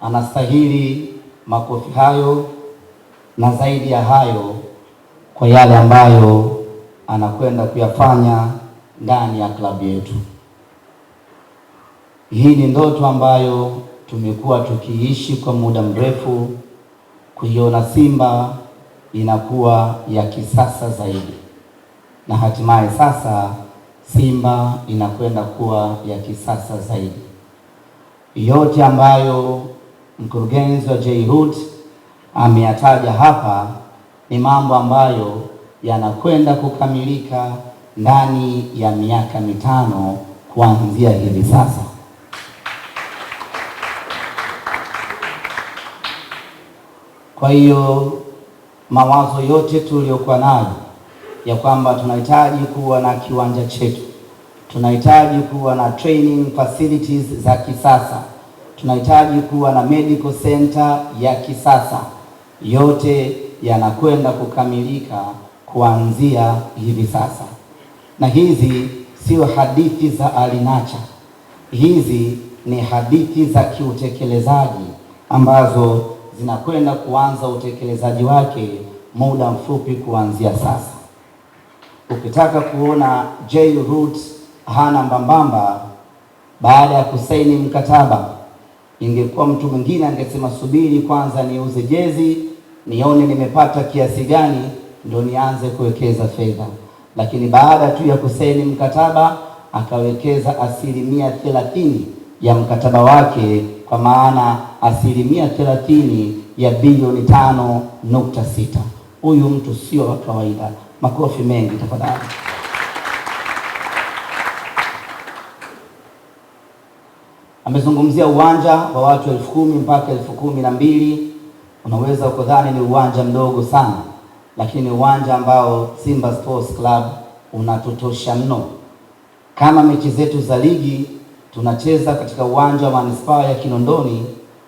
anastahili makofi hayo na zaidi ya hayo kwa yale ambayo anakwenda kuyafanya ndani ya klabu yetu. Hii ni ndoto ambayo tumekuwa tukiishi kwa muda mrefu, kuiona Simba inakuwa ya kisasa zaidi, na hatimaye sasa Simba inakwenda kuwa ya kisasa zaidi. Yote ambayo mkurugenzi wa J-Root ameyataja hapa ni mambo ambayo yanakwenda kukamilika ndani ya miaka 5 kuanzia hivi sasa. Kwa hiyo mawazo yote tuliyokuwa nayo ya kwamba tunahitaji kuwa na kiwanja chetu, tunahitaji kuwa na training facilities za kisasa, tunahitaji kuwa na medical center ya kisasa, yote yanakwenda kukamilika kuanzia hivi sasa. Na hizi sio hadithi za alinacha, hizi ni hadithi za kiutekelezaji ambazo zinakwenda kuanza utekelezaji wake muda mfupi kuanzia sasa. Ukitaka kuona J-Root hana mbambamba baada ya kusaini mkataba, ingekuwa mtu mwingine angesema subiri kwanza niuze jezi nione nimepata kiasi gani ndio nianze kuwekeza fedha, lakini baada tu ya kusaini mkataba akawekeza 30% ya mkataba wake, kwa maana 30% ya bilioni 5.6. Huyu mtu sio wa kawaida. Makofi mengi tafadhali. Amezungumzia uwanja wa watu 10,000 mpaka 12,000. Unaweza ukadhani ni uwanja mdogo sana, lakini ni uwanja ambao Simba Sports Club unatutosha mno. Kama mechi zetu za ligi tunacheza katika uwanja wa manispaa ya Kinondoni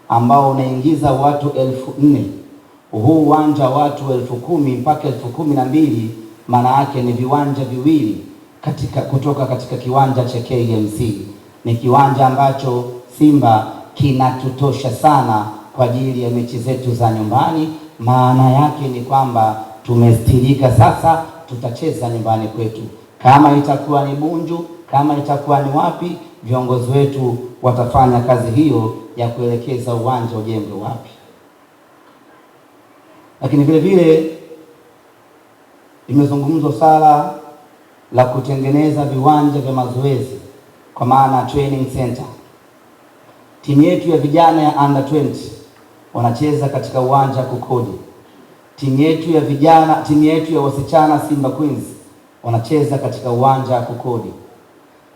ambao unaingiza watu 4,000. Huu uwanja watu 10,000 mpaka 12,000, maana yake ni viwanja viwili kutoka katika kiwanja cha KMC. Ni kiwanja ambacho Simba kinatutosha sana kwa ajili ya mechi zetu za nyumbani. Maana yake ni kwamba tumestirika sasa, tutacheza nyumbani kwetu. Kama itakuwa ni Bunju, kama itakuwa ni wapi, viongozi wetu watafanya kazi hiyo ya kuelekeza uwanja ujengwe wapi. Lakini vile vile imezungumzwa sala la kutengeneza viwanja vya mazoezi, kwa maana training center. Timu yetu ya vijana ya under 20 wanacheza katika uwanja Kukodi. Timu yetu ya wasichana Simba Queens wanacheza katika uwanja Kukodi.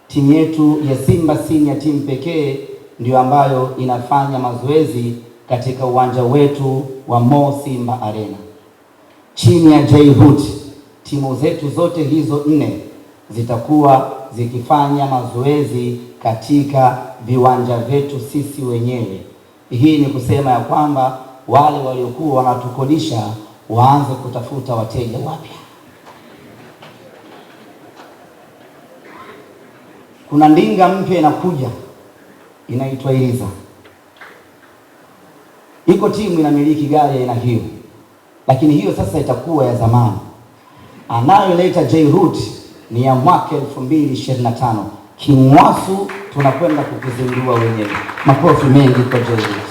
Timu yetu ya Simba Senior Team pekee ndio ambayo inafanya mazoezi katika uwanja wetu wa Mo Simba Arena. Chini ya J-Root, timu zetu zote hizo 4 zitakuwa zikifanya mazoezi katika viwanja vyetu sisi wenyewe. Hii ni kusema ya kwamba wale waliokuwa wanatukodisha waanze kutafuta wateja wapya. Kuna ndinga mpya inakuja, inaitwa Iliza. Iko timu inamiliki gari aina hiyo, lakini hiyo sasa itakuwa ya zamani. Anayoleta J-Root ni ya mwaka 2025. Kimwasu tunakwenda kukizindua wenyewe. Makofi mengi kwa J-Root.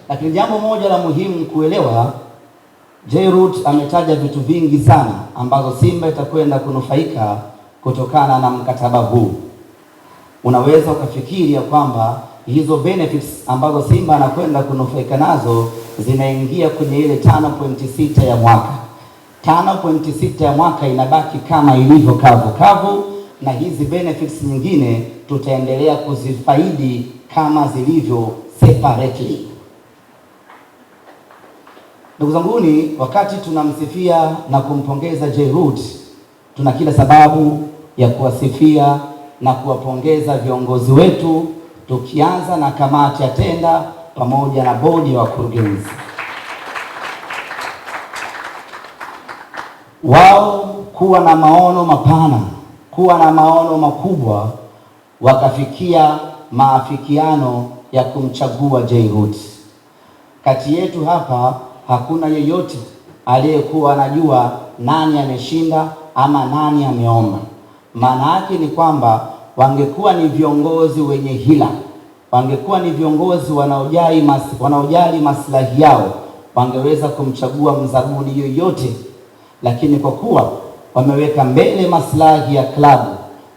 Lakini jambo moja la muhimu kuelewa, J-Root ametaja vitu vingi sana ambazo Simba itakwenda kunufaika kutokana na mkataba huu. Unaweza ukafikiri ya kwamba hizo benefits ambazo Simba anakwenda kunufaika nazo zinaingia kwenye ile 5.6 ya mwaka. 5.6 ya mwaka inabaki kama ilivyo kavu, na hizi benefits nyingine tutaendelea kuzifaidi kama zilivyo separately. Ndugu zanguni, wakati tunamsifia na kumpongeza J-Root, tuna kila sababu ya kuwasifia na kuwapongeza viongozi wetu, tukianza na kamati ya tenda pamoja na bodi ya wakurugenzi. Wao kuwa na maono mapana, kuwa na maono makubwa, wakafikia maafikiano ya kumchagua Jairut. Kati yetu hapa hakuna yeyote aliyekuwa anajua nani ameshinda ama nani ameomba. Maana yake ni kwamba wangekuwa ni viongozi wenye hila, wangekuwa ni viongozi wanaojali maslahi yao, wangeweza kumchagua mzabuni yoyote, lakini kwa kuwa wameweka mbele maslahi ya klabu,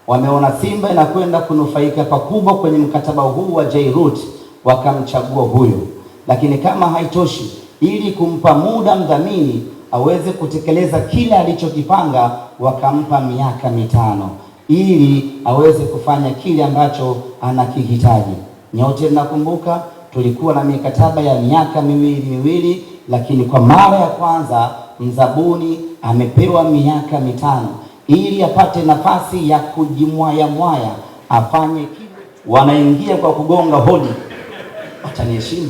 wameona Simba inakwenda kunufaika pakubwa kwenye mkataba huu wa Jairut, wakamchagua huyo. Lakini kama haitoshi, ili kumpa muda mdhamini aweze kutekeleza kile alichokipanga, wakampa miaka 5 ili aweze kufanya kile ambacho anakihitaji. Nyote mnakumbuka tulikuwa na mikataba ya miaka miwili, lakini kwa mara ya kwanza mzabuni amepewa miaka 5 ili apate nafasi ya kujimwaya afanye kile. Wanaingia kwa kugonga hodi, ataniheshimu.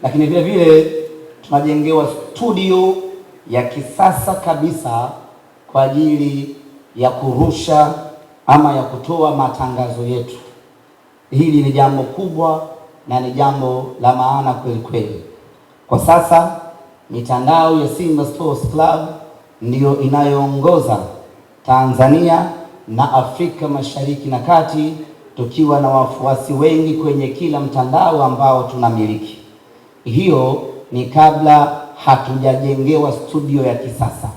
Lakini vile vile tunajengewa studio ya kisasa kabisa kwa ajili ya kurusha ama ya kutoa matangazo yetu. Hili ni jambo kubwa na ni jambo la maana kweli kweli. Kwa sasa mitandao ya Simba Sports Club ndiyo inayoongoza Tanzania na Afrika Mashariki na Kati, tukiwa na wafuasi wengi kwenye kila mtandao ambao tunamiliki. Hiyo ni kabla hatujajengewa studio ya kisasa.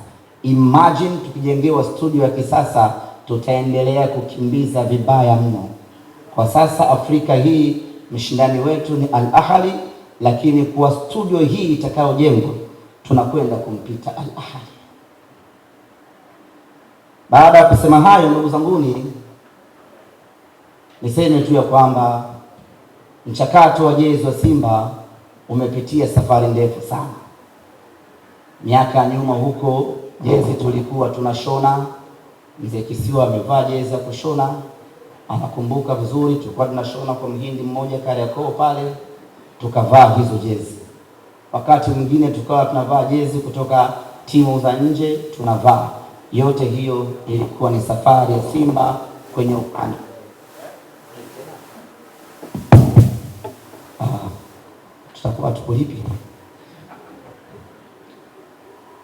Imagine tukijengewa studio ya kisasa, tutaendelea kukimbiza vibaya mno. Kwa sasa Afrika hii mshindani wetu ni Al Ahly, lakini kwa studio hii itakayojengwa tunakwenda kumpita Al Ahly. Baada ya kusema hayo, ndugu zanguni, niseme tu ya kwamba mchakato wa jezi wa Simba umepitia safari ndefu sana. Miaka ya nyuma huko jezi tulikuwa tunashona, Mzee Kisiwa amevaa jezi ya kushona, anakumbuka vizuri. Tulikuwa tunashona kwa mhindi mmoja Kariakoo pale, tukavaa hizo jezi. Wakati mwingine tukawa tunavaa jezi kutoka timu za nje tunavaa. Yote hiyo ilikuwa ni safari ya Simba kwenye ukanda. Tutakuwa tukulipi.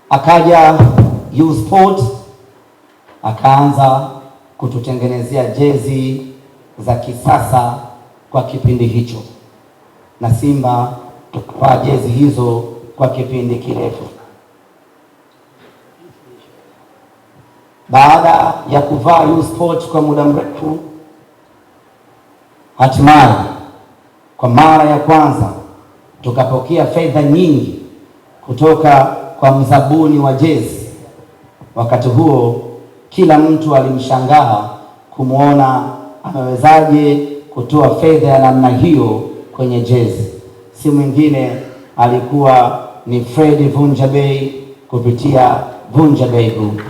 Akaja U-Sport akaanza kututengenezea jezi za kisasa kwa kipindi hicho, na Simba tukavaa jezi hizo kwa kipindi kirefu. Baada ya kuvaa U-Sport kwa muda mrefu, hatimaye kwa mara ya kwanza tukapokea fedha nyingi kutoka kwa mzabuni wa jezi. Wakati huo kila mtu alimshangaa kumwona amewezaje kutoa fedha ya namna hiyo kwenye jezi. Si mwingine alikuwa ni Fred Vunja Bei kupitia Vunja Bei Group.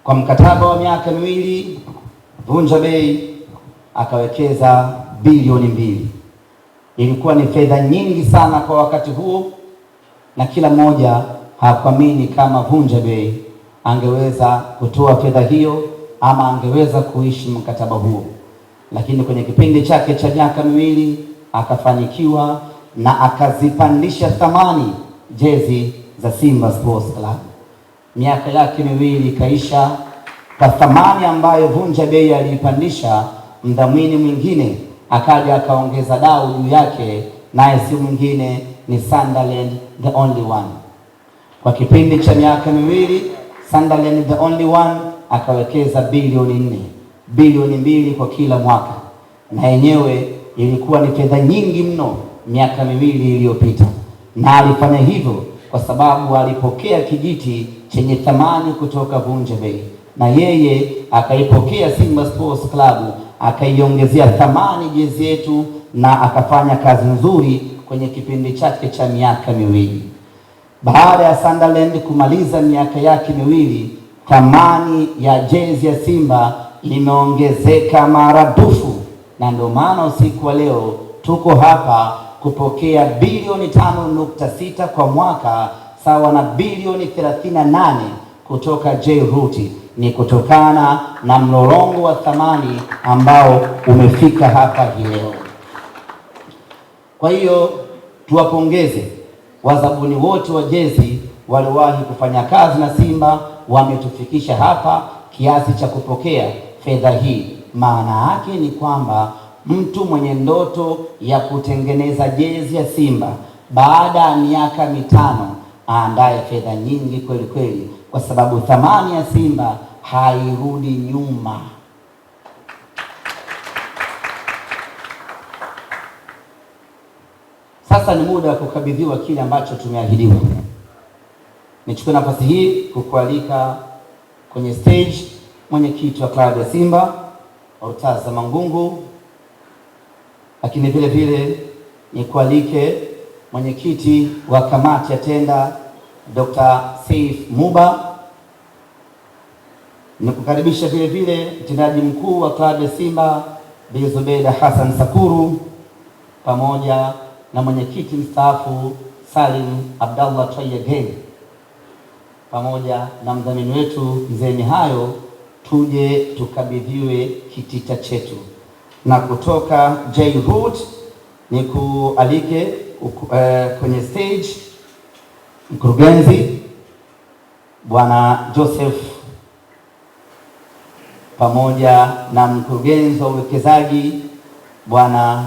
Kwa mkataba wa miaka 2, Vunja Bei akawekeza bilioni 2. Ilikuwa ni fedha nyingi sana kwa wakati huo, na kila mmoja hakuamini kama Vunja Bei angeweza kutoa fedha hiyo ama angeweza kuishi mkataba huo. Lakini kwenye kipindi chake cha miaka 2 akafanikiwa na akazipandisha thamani jezi za Simba Sports Club. Miaka yake 2 ikaisha kwa thamani ambayo Vunja Bei aliipandisha. Mdhamini mwingine akaja akaongeza dau juu yake, naye si mwingine ni Sunderland the only one. Kwa kipindi cha miaka 2 Sunderland the only one akawekeza bilioni 4, bilioni 2 kwa kila mwaka, na yenyewe ilikuwa ni fedha nyingi mno miaka 2 iliyopita, na alifanya hivyo kwa sababu alipokea kijiti chenye thamani kutoka Vunja Bei, na yeye akaipokea Simba Sports Club akaiongezea thamani jezi yetu, na akafanya kazi nzuri kwenye kipindi chake cha miaka 2. Baada ya Sunderland kumaliza miaka yake 2, thamani ya jezi ya Simba imeongezeka maradufu, na ndio maana usiku wa leo tuko hapa kupokea bilioni 5.6 kwa mwaka, sawa na bilioni 38 kutoka J-Root. Ni kutokana na mlolongo wa thamani ambao umefika hapa hii leo. Kwa hiyo tuwapongeze wazabuni wote wa jezi waliowahi kufanya kazi na Simba, wametufikisha hapa kiasi cha kupokea fedha hii. Maana yake ni kwamba mtu mwenye ndoto ya kutengeneza jezi ya Simba baada ya miaka 5 aandae fedha nyingi kweli kweli, kwa sababu thamani ya Simba hairudi nyuma. Sasa ni muda wa kukabidhiwa kile ambacho tumeahidiwa. Nichukue nafasi hii kukualika kwenye stage mwenyekiti wa klabu ya Simba Murtaza Mangungu, lakini vile vile nikualike mwenyekiti wa kamati ya tenda Dr. Saif Muba, nikukaribisha vile vile mtendaji mkuu wa klabu ya Simba Bi Zubeda Hassan Sakuru, pamoja na mwenyekiti mstaafu Salim Abdallah Twayegeni, pamoja na mdhamini wetu Mzee Mihayo, tuje tukabidhiwe kitita chetu. Na kutoka J-Root ni kualike kwenye stage mkurugenzi Bwana Joseph, pamoja na mkurugenzi wa uwekezaji Bwana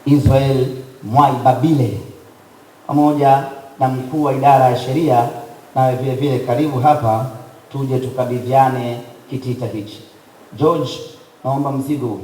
Israel Mwai Babile, pamoja na mkuu wa idara ya sheria, na vile vile karibu hapa tuje tukabidhiane kitita hichi. George, naomba mzigo.